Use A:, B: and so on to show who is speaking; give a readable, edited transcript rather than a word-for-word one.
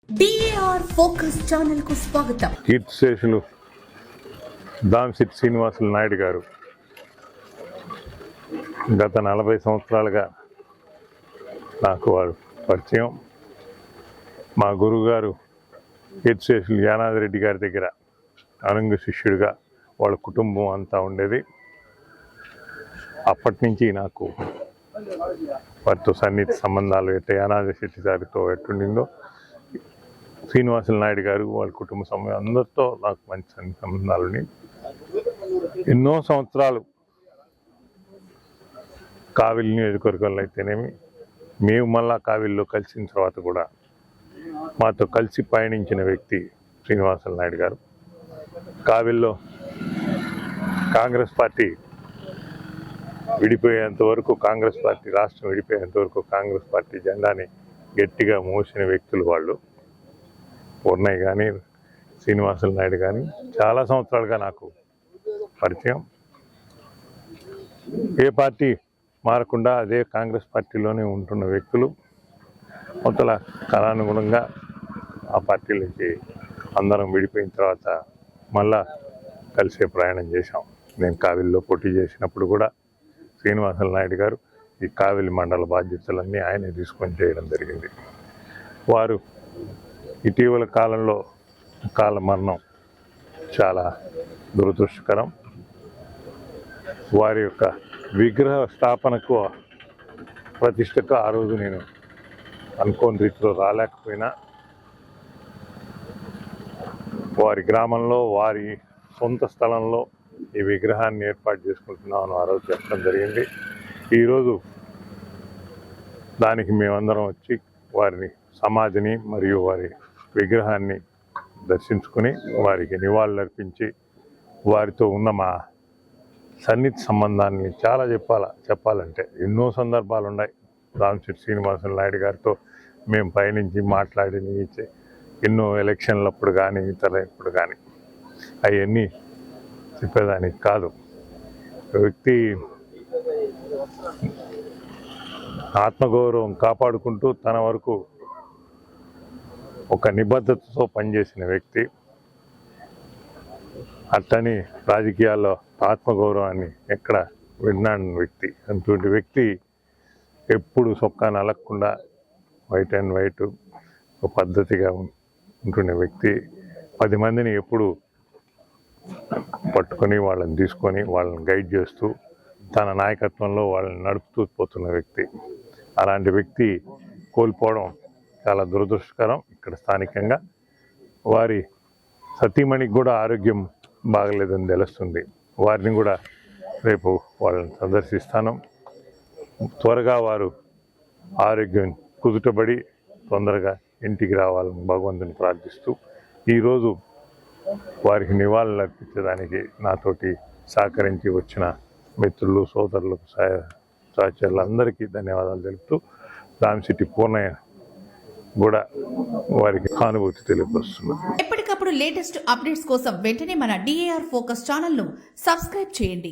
A: DAR focus channel కు స్వాగతం.
B: కీర్తిశేషులు దామశెట్టి శ్రీనివాసులు నాయుడు గారు గత 40 సంవత్సరాలుగా నాకు వారు పరిచయం. మా గురువుగారు కీర్తిశేషులు యానాది రెడ్డి గారి దగ్గర అనుంగ శిష్యుడిగా వాళ్ళ కుటుంబం అంతా ఉండేది. అప్పటి నుంచి నాకు వారితో సన్నిహిత సంబంధాలు యానాది శెట్టి గారితో ఎట్టుండిందో శ్రీనివాసులు నాయుడు గారు వాళ్ళ కుటుంబ సమయం అందరితో నాకు మంచి సంబంధాలు ఉన్నాయి. ఎన్నో సంవత్సరాలు కావిలి నియోజకవర్గంలో అయితేనేమి మేము మళ్ళా కావిలిలో కలిసిన తర్వాత కూడా మాతో కలిసి పయనించిన వ్యక్తి శ్రీనివాసులు నాయుడు గారు. కావిలిలో కాంగ్రెస్ పార్టీ విడిపోయేంత వరకు రాష్ట్రం విడిపోయేంత వరకు కాంగ్రెస్ పార్టీ జెండాని గట్టిగా మోసిన వ్యక్తులు వాళ్ళు. పూర్ణయ్య కానీ శ్రీనివాసులు నాయుడు కానీ చాలా సంవత్సరాలుగా నాకు పరిచయం. ఏ పార్టీ మారకుండా అదే కాంగ్రెస్ పార్టీలోనే ఉంటున్న వ్యక్తులు. మొదల కాలానుగుణంగా ఆ పార్టీలకి అందరం విడిపోయిన తర్వాత మళ్ళా కలిసే ప్రయాణం చేశాం. నేను కావిలిలో పోటీ చేసినప్పుడు కూడా శ్రీనివాసులు నాయుడు గారు ఈ కావిలి మండల బాధ్యతలన్నీ ఆయనే తీసుకొని చేయడం జరిగింది. వారు ఇటీవల కాలంలో కాలమరణం చాలా దురదృష్టకరం. వారి యొక్క విగ్రహ స్థాపనకు ప్రతిష్టకు ఆ రోజు నేను అనుకోని రీతిలో రాలేకపోయినా వారి గ్రామంలో వారి సొంత స్థలంలో ఈ విగ్రహాన్ని ఏర్పాటు చేసుకుంటున్నామని ఆ రోజు చెప్పడం జరిగింది. ఈరోజు దానికి మేమందరం వచ్చి వారిని సమాధిని మరియు వారి విగ్రహాన్ని దర్శించుకుని వారికి నివాళులర్పించి వారితో ఉన్న మా సన్నిహిత సంబంధాన్ని చాలా చెప్పాలంటే ఎన్నో సందర్భాలు ఉన్నాయి. దామశెట్టి శ్రీనివాసులు నాయుడు గారితో మేము పయనించి మాట్లాడి ఎన్నో ఎలక్షన్లప్పుడు కానీ ఇతరప్పుడు కానీ అవన్నీ చెప్పేదానికి కాదు. వ్యక్తి ఆత్మగౌరవం కాపాడుకుంటూ తన వరకు ఒక నిబద్ధతతో పనిచేసిన వ్యక్తి. అట్టని రాజకీయాల్లో ఆత్మగౌరవాన్ని ఎక్కడ విన్నాను వ్యక్తి. అటువంటి వ్యక్తి ఎప్పుడు సొక్కాన్ని అలగకుండా వైట్ అండ్ వైట్ ఒక పద్ధతిగా ఉంటున్న వ్యక్తి. 10 మందిని ఎప్పుడు పట్టుకొని వాళ్ళని తీసుకొని వాళ్ళని గైడ్ చేస్తూ తన నాయకత్వంలో వాళ్ళని నడుపుతూ పోతున్న వ్యక్తి. అలాంటి వ్యక్తి కోల్పోవడం చాలా దురదృష్టకరం. ఇక్కడ స్థానికంగా వారి సతీమణికి కూడా ఆరోగ్యం బాగలేదని తెలుస్తుంది. వారిని కూడా రేపు వాళ్ళని సందర్శిస్తాను. త్వరగా వారు ఆరోగ్యం కుదుటబడి తొందరగా ఇంటికి రావాలని భగవంతుని ప్రార్థిస్తూ ఈరోజు వారికి నివాళులు అర్పించడానికి నాతోటి సహకరించి వచ్చిన మిత్రులు, సోదరులకు, సహచరులందరికీ ధన్యవాదాలు తెలుపుతూ దామశెట్టి పూర్ణయ్య కూడా వారికి సానుభూతి తెలియపరుస్తున్నాను.
A: ఎప్పటికప్పుడు లేటెస్ట్ అప్డేట్స్ కోసం వెంటనే మన DAR ఫోకస్ ఛానల్ ను సబ్స్క్రైబ్ చేయండి.